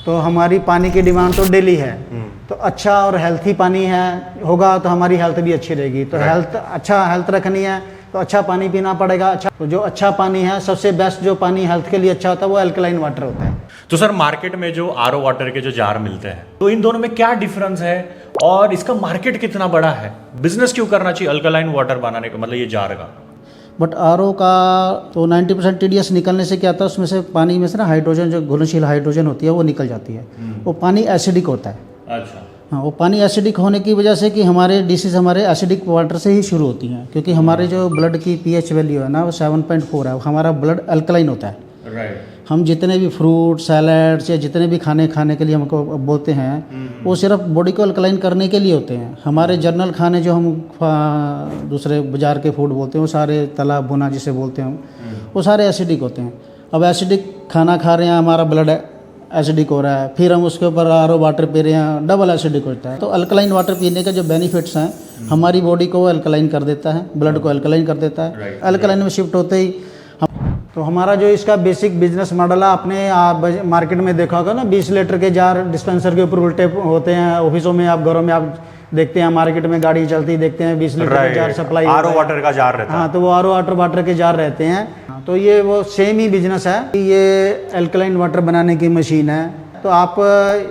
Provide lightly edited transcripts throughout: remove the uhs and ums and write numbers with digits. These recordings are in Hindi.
तो हमारी पानी की डिमांड तो डेली है, तो अच्छा और हेल्थी पानी है होगा तो हमारी हेल्थ भी अच्छी रहेगी। तो हेल्थ रखनी है तो अच्छा पानी पीना पड़ेगा। अच्छा, तो जो अच्छा पानी है, सबसे बेस्ट जो पानी हेल्थ के लिए अच्छा होता है वो अल्कलाइन वाटर होता है। तो सर मार्केट में जो आरओ वाटर के जो जार मिलते हैं, तो इन दोनों में क्या डिफरेंस है और इसका मार्केट कितना बड़ा है? बिजनेस क्यों करना चाहिए अल्कलाइन वाटर बनाने का, मतलब ये जार का? बट आरओ का तो 90% टीडीएस निकलने से क्या होता है, उसमें से पानी में से ना हाइड्रोजन, जो घुलनशील हाइड्रोजन होती है वो निकल जाती है। वो पानी एसिडिक होता है। अच्छा। हाँ, वो पानी एसिडिक होने की वजह से कि हमारे डिसीज हमारे एसिडिक वाटर से ही शुरू होती हैं, क्योंकि हमारे जो ब्लड की पीएच वैल्यू है ना वो 7.4 है। हमारा ब्लड अल्कलाइन होता है। राइट। हम जितने भी फ्रूट सैलड्स या जितने भी खाने के लिए हमको बोलते हैं वो सिर्फ बॉडी को अल्कलाइन करने के लिए होते हैं। हमारे जनरल खाने जो हम दूसरे बाजार के फूड बोलते हैं वो सारे तला भुना जिसे बोलते हैं हम, वो सारे एसिडिक होते हैं। अब एसिडिक खाना खा रहे हैं, हमारा ब्लड एसिडिक हो रहा है, फिर हम उसके ऊपर आरओ वाटर पी रहे हैं, डबल एसिडिक होता है। तो अल्कलाइन वाटर पीने के जो बेनिफिट्स हैं, हमारी बॉडी को अल्कलाइन कर देता है, ब्लड को अल्कलाइन कर देता है। अल्कलाइन में शिफ्ट होते ही तो हमारा जो इसका बेसिक बिजनेस मॉडल है, आपने मार्केट में देखा होगा ना, 20 लीटर के जार डिस्पेंसर के ऊपर उल्टे होते हैं। ऑफिसों में, आप घरों में आप देखते हैं, मार्केट में गाड़ी चलती देखते हैं, 20 लीटर के जार सप्लाई, आरओ वाटर का जार रहता है। हाँ, तो वो आरओ वाटर के जार रहते हैं। तो ये वो सेम ही बिजनेस है। ये अल्कलाइन वाटर बनाने की मशीन है। तो आप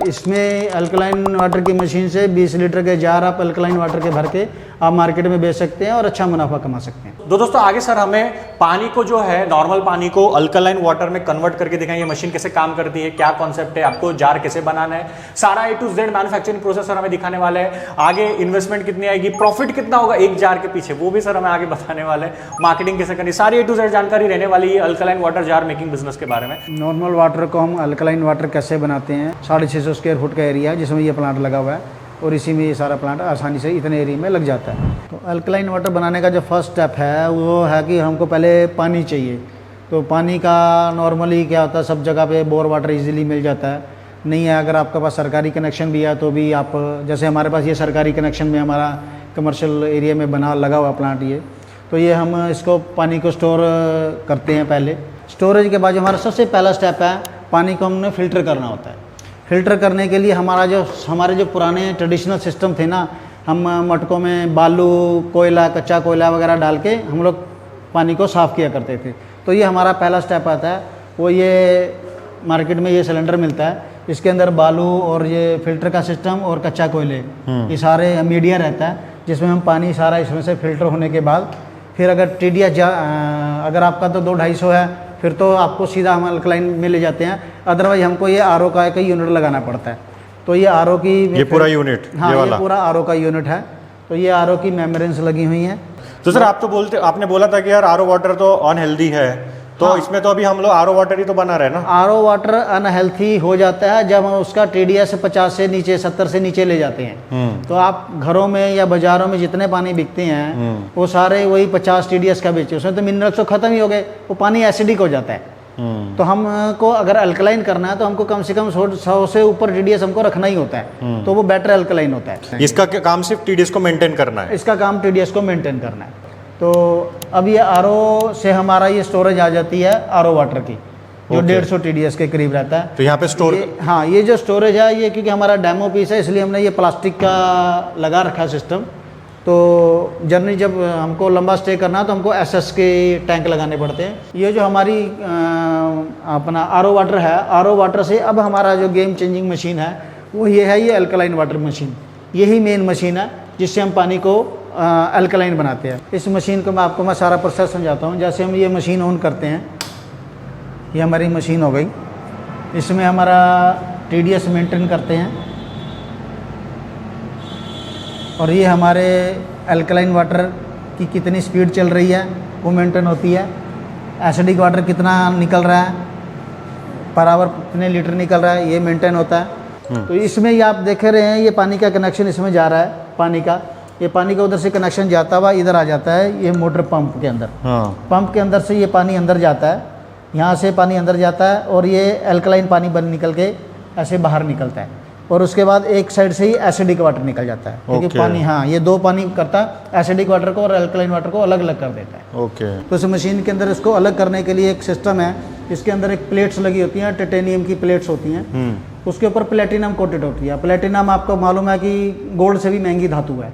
इसमें अल्कलाइन वाटर की मशीन से 20 लीटर के जार आप अल्कलाइन वाटर के भर के आप मार्केट में बेच सकते हैं और अच्छा मुनाफा कमा सकते हैं। दोस्तों आगे सर हमें पानी को जो है, नॉर्मल पानी को अल्कलाइन वाटर में कन्वर्ट करके दिखाएंगे, मशीन कैसे काम करती है, क्या कॉन्सेप्ट है, आपको जार कैसे बनाना है, सारा A to Z manufacturing process sir हमें दिखाने वाले हैं। आगे इन्वेस्टमेंट कितनी आएगी, प्रॉफिट कितना होगा एक जार के पीछे, वो भी सर हमें आगे बताने वाले हैं। मार्केटिंग कैसे करनी, सारी A to Z जानकारी रहने वाली है alkaline water jar making business के बारे में। नॉर्मल वाटर को हम अल्कलाइन वाटर कैसे बनाते हैं, 650 स्क्वायर फुट का एरिया है जिसमें ये प्लांट लगा हुआ है और इसी में ये सारा प्लांट आसानी से इतने एरिया में लग जाता है। तो अल्कलाइन वाटर बनाने का जो फर्स्ट स्टेप है वो है कि हमको पहले पानी चाहिए। तो पानी का नॉर्मली क्या होता है, सब जगह पे बोर वाटर इजीली मिल जाता है। नहीं है, अगर आपके पास सरकारी कनेक्शन भी है तो भी आप, जैसे हमारे पास ये सरकारी कनेक्शन में हमारा कमर्शियल एरिया में बना लगा हुआ प्लांट ये, तो ये हम इसको पानी को स्टोर करते हैं। पहले स्टोरेज के बाद जो हमारा सबसे पहला स्टेप है, पानी को हमने फ़िल्टर करना होता है। फ़िल्टर करने के लिए हमारे जो पुराने ट्रेडिशनल सिस्टम थे ना, हम मटकों में बालू, कोयला, कच्चा कोयला वगैरह डाल के हम लोग पानी को साफ़ किया करते थे। तो ये हमारा पहला स्टेप आता है। वो ये मार्केट में ये सिलेंडर मिलता है, इसके अंदर बालू और ये फ़िल्टर का सिस्टम और कच्चा कोयले, ये सारे मीडिया रहता है जिसमें हम पानी सारा इसमें से फ़िल्टर होने के बाद फिर अगर टीडीएस अगर आपका तो 2-250 है फिर तो आपको सीधा हम अल्कलाइन में ले जाते हैं। अदरवाइज हमको ये आरओ का एक यूनिट लगाना पड़ता है। तो ये आरओ की, ये पूरा यूनिट, हाँ, ये पूरा आरओ का यूनिट है। तो ये आरओ की मेम्ब्रेन्स लगी हुई हैं। तो सर आपने बोला था कि यार आरओ वाटर तो अनहेल्दी है, तो हाँ, इसमें तो अभी हम लोग आरओ वाटर ही तो बना रहे हैं ना। आरओ वाटर अनहेल्थी हो जाता है जब हम उसका टीडीएस 50 से नीचे, 70 से नीचे ले जाते हैं। तो आप घरों में या बाजारों में जितने पानी बिकते हैं वो सारे वही 50 टीडीएस का बेचे, उसमें तो मिनरल्स तो खत्म ही हो गए, वो पानी एसिडिक हो जाता है। तो हमको अगर अल्कलाइन करना है तो हमको कम से कम 100 से ऊपर टीडीएस हमको रखना ही होता है, तो वो बेटर अल्कलाइन होता है। इसका काम सिर्फ टीडीएस को मेंटेन करना है। इसका काम टीडीएस को मेंटेन करना है। तो अब ये आरओ से हमारा ये स्टोरेज आ जाती है आरओ वाटर की, जो 150 टीडीएस के करीब रहता है। तो यहाँ पे स्टोर, हाँ, ये जो स्टोरेज है ये क्योंकि हमारा डेमो पीस है इसलिए हमने ये प्लास्टिक का लगा रखा है सिस्टम। तो जर्नी जब हमको लंबा स्टे करना है तो हमको एसएस के टैंक लगाने पड़ते हैं। ये जो हमारी अपना आरओ वाटर है, आरओ वाटर से अब हमारा जो गेम चेंजिंग मशीन है वो ये है, ये अल्कलाइन वाटर मशीन। यही मेन मशीन है जिससे हम पानी को अल्कलाइन बनाते हैं। इस मशीन को मैं सारा प्रोसेस समझाता हूँ। जैसे हम ये मशीन ऑन करते हैं, ये हमारी मशीन हो गई, इसमें हमारा टीडीएस मेंटेन करते हैं और ये हमारे अल्कलाइन वाटर की कितनी स्पीड चल रही है वो मेंटेन होती है। एसिडिक वाटर कितना निकल रहा है पर आवर, कितने लीटर निकल रहा है, ये मेंटेन होता है। तो इसमें ये आप देख रहे हैं, ये पानी का कनेक्शन इसमें जा रहा है। पानी का उधर से कनेक्शन जाता हुआ इधर आ जाता है, ये मोटर पंप के अंदर। पंप के अंदर से ये पानी अंदर जाता है, यहाँ से पानी अंदर जाता है और ये अल्कलाइन पानी बन निकल के ऐसे बाहर निकलता है। और उसके बाद एक साइड से ही एसिडिक वाटर निकल जाता है, क्योंकि पानी, हाँ, ये दो पानी करता है, एसिडिक वाटर को और अल्कलाइन वाटर को अलग अलग कर देता है। तो इस मशीन के अंदर इसको अलग करने के लिए एक सिस्टम है, इसके अंदर एक प्लेट्स लगी होती हैं, टाइटेनियम की प्लेट्स होती हैं। उसके ऊपर प्लेटिनम कोटेड होती है। प्लेटिनम आपको मालूम है कि गोल्ड से भी महंगी धातु है।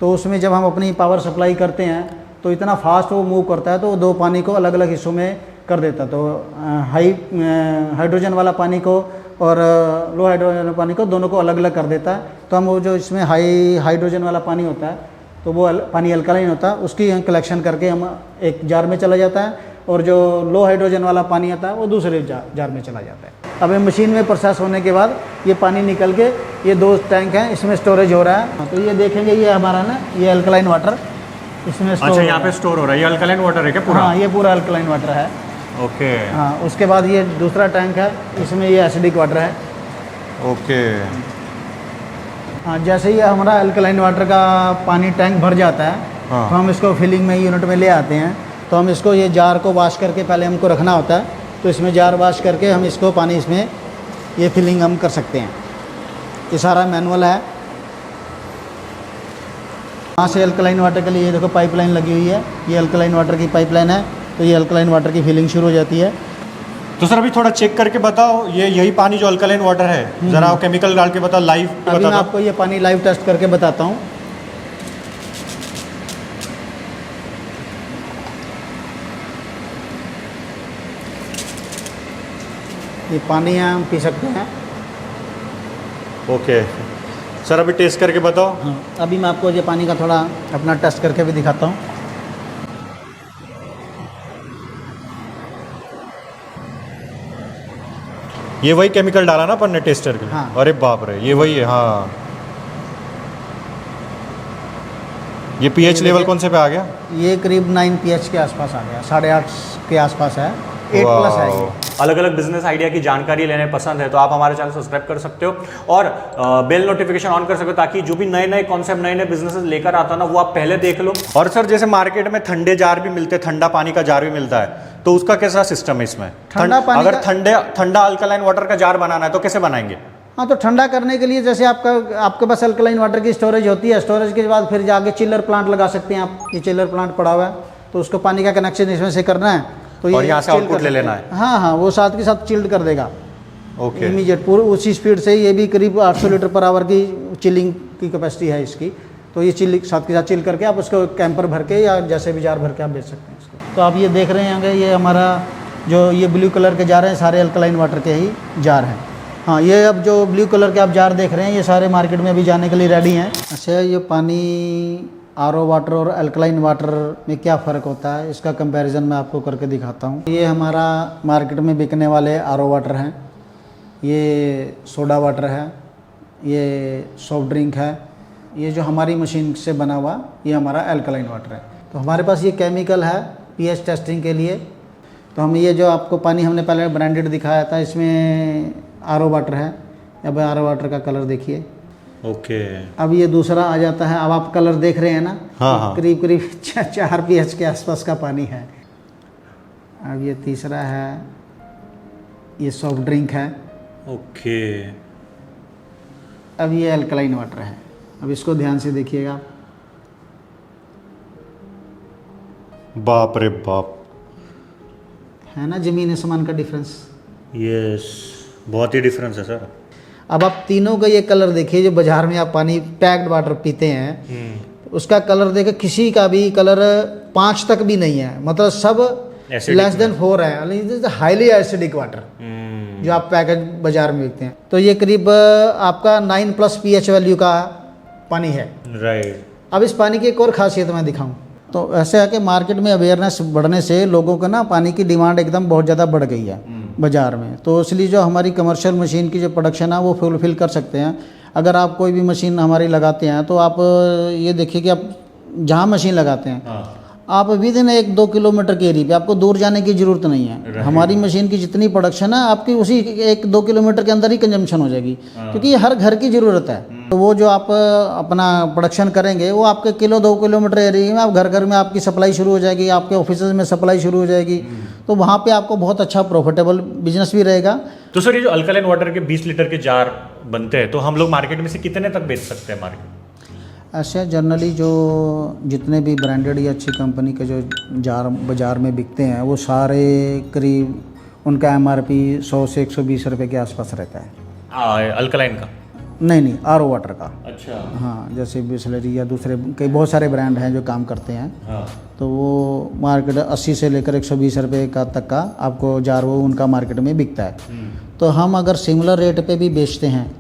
तो उसमें जब हम अपनी पावर सप्लाई करते हैं तो इतना फास्ट वो मूव करता है, तो दो पानी को अलग अलग हिस्सों में कर देता है। तो हाइड्रोजन वाला पानी को और लो हाइड्रोजन वाला पानी को दोनों को अलग अलग कर देता है। तो हम वो जो इसमें हाइड्रोजन वाला पानी होता है तो वो पानी अल्कलाइन होता है, उसकी कलेक्शन करके हम एक जार में चला जाता है, और जो लो हाइड्रोजन वाला पानी आता है वो दूसरे जार में चला जाता है। अब ये मशीन में प्रोसेस होने के बाद ये पानी निकल के ये 2 टैंक हैं, इसमें स्टोरेज हो रहा है। तो ये देखेंगे ये हमारा ना ये अल्कलाइन वाटर इसमें अच्छा, यहाँ पे स्टोर हो रहा है। ये अल्कलाइन वाटर है क्या पूरा? हाँ, ये पूरा अल्कलाइन वाटर है। ओके। हाँ, उसके बाद ये दूसरा टैंक है, इसमें ये एसिडिक वाटर है। ओके। हाँ, जैसे ही हमारा अल्कलाइन वाटर का पानी टैंक भर जाता है हाँ। तो हम इसको फिलिंग में यूनिट में ले आते हैं। तो हम इसको ये जार को वॉश करके पहले हमको रखना होता है, तो इसमें जार वॉश करके हम इसको पानी इसमें ये फिलिंग हम कर सकते हैं। ये सारा मैनुअल है। यहाँ से अल्कलाइन वाटर के लिए ये देखो पाइपलाइन लगी हुई है, ये अल्कलाइन वाटर की पाइपलाइन है। तो ये अल्कलाइन वाटर की फिलिंग शुरू हो जाती है। तो सर अभी थोड़ा चेक करके बताओ, ये यही पानी जो अल्कलाइन वाटर है, जरा आप केमिकल डाल के बताओ, लाइव अभी मैं आपको ये पानी लाइव टेस्ट करके बताता हूँ। ये पानी हम पी सकते हैं। ओके सर, अभी टेस्ट करके बताओ। हाँ, अभी मैं आपको ये पानी का थोड़ा अपना टेस्ट करके भी दिखाता हूँ। ये वही केमिकल डाला ना अपन ने टेस्टर के लिए? हाँ। अरे बाप रे, ये वही है। हाँ, ये पीएच लेवल कौन से पे आ गया? ये करीब 9 pH के आसपास आ गया, 8.5 के आसपास है, 8+ है ये। अलग अलग बिजनेस आइडिया की जानकारी लेने पसंद है तो आप हमारे चैनल सब्सक्राइब कर सकते हो और बेल नोटिफिकेशन ऑन कर सकते हो, ताकि जो भी नए नए कॉन्सेप्ट, नए नए बिजनेसेस लेकर आता ना, वो आप पहले देख लो। और सर जैसे मार्केट में ठंडे जार भी मिलते हैं, ठंडा पानी का जार भी मिलता है, तो उसका कैसा सिस्टम है इसमें? अगर ठंडा अल्कलाइन वाटर का जार बनाना है तो कैसे बनाएंगे? हाँ, तो ठंडा करने के लिए जैसे आपके पास अल्कलाइन वाटर की स्टोरेज होती है, स्टोरेज के बाद फिर जाके चिलर प्लांट लगा सकते हैं आप। ये चिलर प्लांट पड़ा हुआ है, तो उसको पानी का कनेक्शन इसमें से करना है, तो और यहाँ से आउटपुट ले लेना है। हाँ हाँ, वो साथ के साथ चिल्ड कर देगा। ओके। इमीडिएट पूरी उसी स्पीड से। ये भी करीब 800 लीटर पर आवर की चिलिंग की कैपेसिटी है इसकी। तो ये चिल साथ के साथ चिल करके आप उसको कैंपर भर के या जैसे भी जार भर के आप बेच सकते हैं इसको। तो आप ये देख रहे हैं, ये हमारा जो ये ब्लू कलर के जार हैं, सारे अल्कलाइन वाटर के ही जार हैं। हाँ, ये अब जो ब्लू कलर के आप जार देख रहे हैं, ये सारे मार्केट में अभी जाने के लिए रेडी हैं। अच्छा, ये पानी आरओ वाटर और अल्कलाइन वाटर में क्या फ़र्क होता है, इसका कंपैरिजन मैं आपको करके दिखाता हूँ। ये हमारा मार्केट में बिकने वाले आरओ वाटर हैं, ये सोडा वाटर है, ये सॉफ्ट ड्रिंक है। ये जो हमारी मशीन से बना हुआ ये हमारा अल्कलाइन वाटर है। तो हमारे पास ये केमिकल है पीएच टेस्टिंग के लिए। तो हम ये जो आपको पानी हमने पहले ब्रांडेड दिखाया था, इसमें आरओ वाटर है। अब आरओ वाटर का कलर देखिए। ओके। अब ये दूसरा आ जाता है, अब आप कलर देख रहे हैं ना? हाँ हाँ। करीब करीब 4 pH के आसपास का पानी है। अब ये तीसरा है, ये सॉफ्ट ड्रिंक है। ओके। अब ये अल्कलाइन वाटर है। अब इसको ध्यान से देखिएगा। बाप रे बाप, है ना ज़मीन आसमान का डिफरेंस? यस, बहुत ही डिफरेंस है सर। अब आप तीनों का ये कलर देखिए, जो बाजार में आप पानी पैक्ड वाटर पीते हैं, उसका कलर देखिए, किसी का भी कलर 5 तक भी नहीं है, मतलब सब लेस देन 4 है। हाईली एसिडिक वाटर जो आप पैकेज बाजार में बिकते हैं। तो ये करीब आपका 9+ pH वैल्यू का पानी है। राइट। अब इस पानी की एक और खासियत मैं दिखाऊं। तो ऐसे है कि मार्केट में अवेयरनेस बढ़ने से लोगों को ना पानी की डिमांड एकदम बहुत ज़्यादा बढ़ गई है बाज़ार में। तो इसलिए जो हमारी कमर्शियल मशीन की जो प्रोडक्शन है वो फुलफिल कर सकते हैं। अगर आप कोई भी मशीन हमारी लगाते हैं तो आप ये देखिए कि आप जहाँ मशीन लगाते हैं आप विद इन 1-2 किलोमीटर के एरिया पे, आपको दूर जाने की ज़रूरत नहीं है। हमारी मशीन की जितनी प्रोडक्शन है आपकी उसी 1-2 किलोमीटर के अंदर ही कंजम्पशन हो जाएगी, क्योंकि ये हर घर की ज़रूरत है। तो वो जो आप अपना प्रोडक्शन करेंगे वो आपके 1-2 किलोमीटर एरिया में आप घर घर में आपकी सप्लाई शुरू हो जाएगी, आपके ऑफिस में सप्लाई शुरू हो जाएगी। तो वहाँ पे आपको बहुत अच्छा प्रॉफिटेबल बिजनेस भी रहेगा। तो सर ये जो अल्कलाइन वाटर के 20 लीटर के जार बनते हैं, तो हम लोग मार्केट में से कितने तक बेच सकते हैं मार्केट? ऐसे जनरली जो जितने भी ब्रांडेड या अच्छी कंपनी के जो जार बाज़ार में बिकते हैं वो सारे करीब उनका MRP 100 से 120 रुपये के आसपास रहता है। अल्कलाइन का? नहीं, आरओ वाटर का। अच्छा। हाँ, जैसे बिसलेरी या दूसरे कई बहुत सारे ब्रांड हैं जो काम करते हैं। हाँ। तो वो मार्केट 80 से लेकर 120 रुपये का तक का आपको जार वो उनका मार्केट में बिकता है। तो हम अगर सिमिलर रेट पे भी बेचते हैं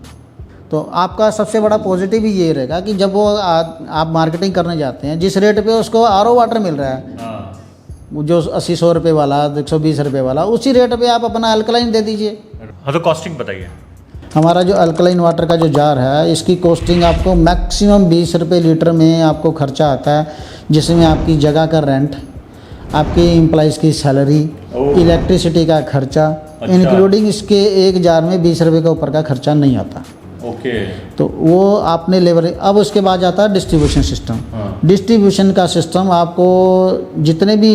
तो आपका सबसे बड़ा पॉजिटिव ही ये रहेगा कि जब वो आप मार्केटिंग करने जाते हैं, जिस रेट पे उसको आरओ वाटर मिल रहा है, हाँ। जो 80-100 रुपये वाला, 120 रुपये वाला, उसी रेट पे आप अपना अल्कलाइन दे दीजिए। हाँ, तो कॉस्टिंग बताइए। हमारा जो अल्कलाइन वाटर का जो जार है, इसकी कॉस्टिंग आपको मैक्सिमम 20 रुपये लीटर में आपको खर्चा आता है, जिसमें आपकी जगह का रेंट, आपकी एम्प्लॉइज़ की सैलरी, इलेक्ट्रिसिटी का खर्चा, इंक्लूडिंग इसके एक जार में 20 रुपये के ऊपर का खर्चा नहीं आता। ओके। तो वो आपने लेबर। अब उसके बाद जाता है डिस्ट्रीब्यूशन सिस्टम। हाँ। डिस्ट्रीब्यूशन का सिस्टम आपको जितने भी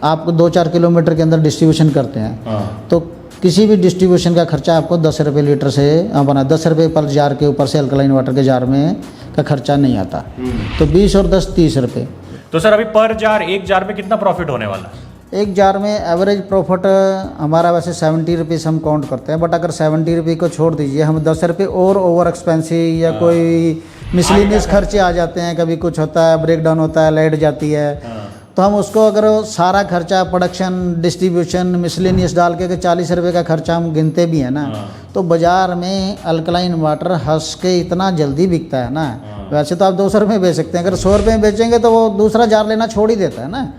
आप 2-4 किलोमीटर के अंदर डिस्ट्रीब्यूशन करते हैं, हाँ। तो किसी भी डिस्ट्रीब्यूशन का खर्चा आपको 10 रुपये लीटर से बना 10 रुपये पर जार के ऊपर से अल्कलाइन वाटर के जार में का खर्चा नहीं आता। तो 20 और 10 30 रुपये। तो सर अभी पर जार, एक जार में कितना प्रॉफिट होने वाला है? एक जार में एवरेज प्रॉफिट हमारा वैसे 70 रुपीज़ हम काउंट करते हैं, बट अगर 70 रुपये को छोड़ दीजिए, हम 10 रुपये और ओवर एक्सपेंसिव या कोई मिसलिनियस खर्चे आ जाते हैं, कभी कुछ होता है, ब्रेक डाउन होता है, लाइट जाती है, तो हम उसको अगर सारा खर्चा प्रोडक्शन, डिस्ट्रीब्यूशन, मिसलिनियस डाल के अगर 40 रुपये का खर्चा हम गिनते भी हैं ना, तो बाज़ार में अल्कलाइन वाटर हंस के इतना जल्दी बिकता है ना। वैसे तो आप 200 रुपये में बेच सकते हैं, अगर 100 रुपये में बेचेंगे तो वो दूसरा जार लेना छोड़ ही देता है ना।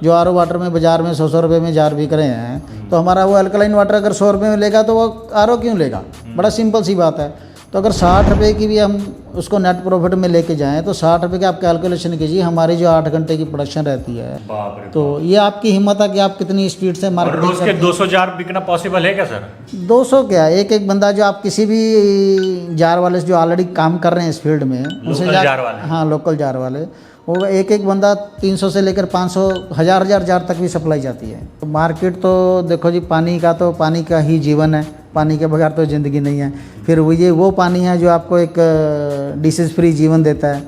जो आरओ वाटर में बाज़ार में 100 रुपये में जार बिक रहे हैं, तो हमारा वो अल्कलाइन वाटर अगर 100 रुपये में लेगा तो वो आरओ क्यों लेगा? बड़ा सिंपल सी बात है। तो अगर 60 रुपये की भी हम उसको नेट प्रॉफिट में लेके जाएं तो 60 रुपये की आप कैलकुलेशन कीजिए, हमारी जो 8 घंटे की प्रोडक्शन रहती है, बाप रे। तो ये आपकी हिम्मत है कि आप कितनी स्पीड से और मार्केटिंग रोज के 200 जार बिकना पॉसिबल है क्या सर? 200 क्या, एक बंदा जो आप किसी भी जार वाले से जो ऑलरेडी काम कर रहे हैं इस फील्ड में, उनसे जार वाले। हाँ, लोकल जार वाले, वो एक बंदा 300 से लेकर 500 हज़ार जार तक भी सप्लाई जाती है। तो मार्केट तो देखो जी, पानी का ही जीवन है, पानी के बगैर तो ज़िंदगी नहीं है। फिर वो पानी है जो आपको एक डिसीज फ्री जीवन देता है,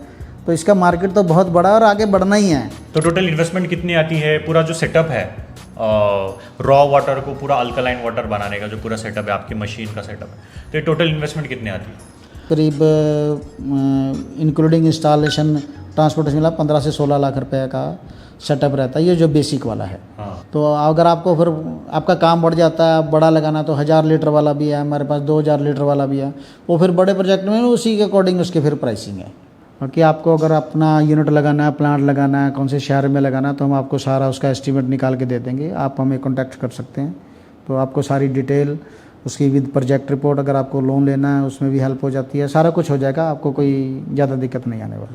तो इसका मार्केट तो बहुत बड़ा और आगे बढ़ना ही है। तो टोटल इन्वेस्टमेंट कितनी आती है? पूरा जो सेटअप है रॉ वाटर को पूरा अल्कलाइन वाटर बनाने का जो पूरा सेटअप है, आपकी मशीन का सेटअप है, तो ये टोटल इन्वेस्टमेंट कितनी आती है? करीब इंक्लूडिंग इंस्टॉलेशन, ट्रांसपोर्टेशन मिला 15 से 16 लाख रुपए का सेटअप रहता है, ये जो बेसिक वाला है। हाँ। तो अगर आपको फिर आपका काम बढ़ जाता है, बड़ा लगाना, तो 1000 लीटर वाला भी है हमारे पास, 2000 लीटर वाला भी है। वो फिर बड़े प्रोजेक्ट में उसी के अकॉर्डिंग उसके फिर प्राइसिंग है। बाकी आपको अगर अपना यूनिट लगाना है, प्लांट लगाना है, कौन से शहर में लगाना है, तो हम आपको सारा उसका एस्टीमेट निकाल के दे देंगे। आप हमें कॉन्टैक्ट कर सकते हैं, तो आपको सारी डिटेल उसकी विद प्रोजेक्ट रिपोर्ट, अगर आपको लोन लेना है उसमें भी हेल्प हो जाती है, सारा कुछ हो जाएगा, आपको कोई ज़्यादा दिक्कत नहीं आने वाली।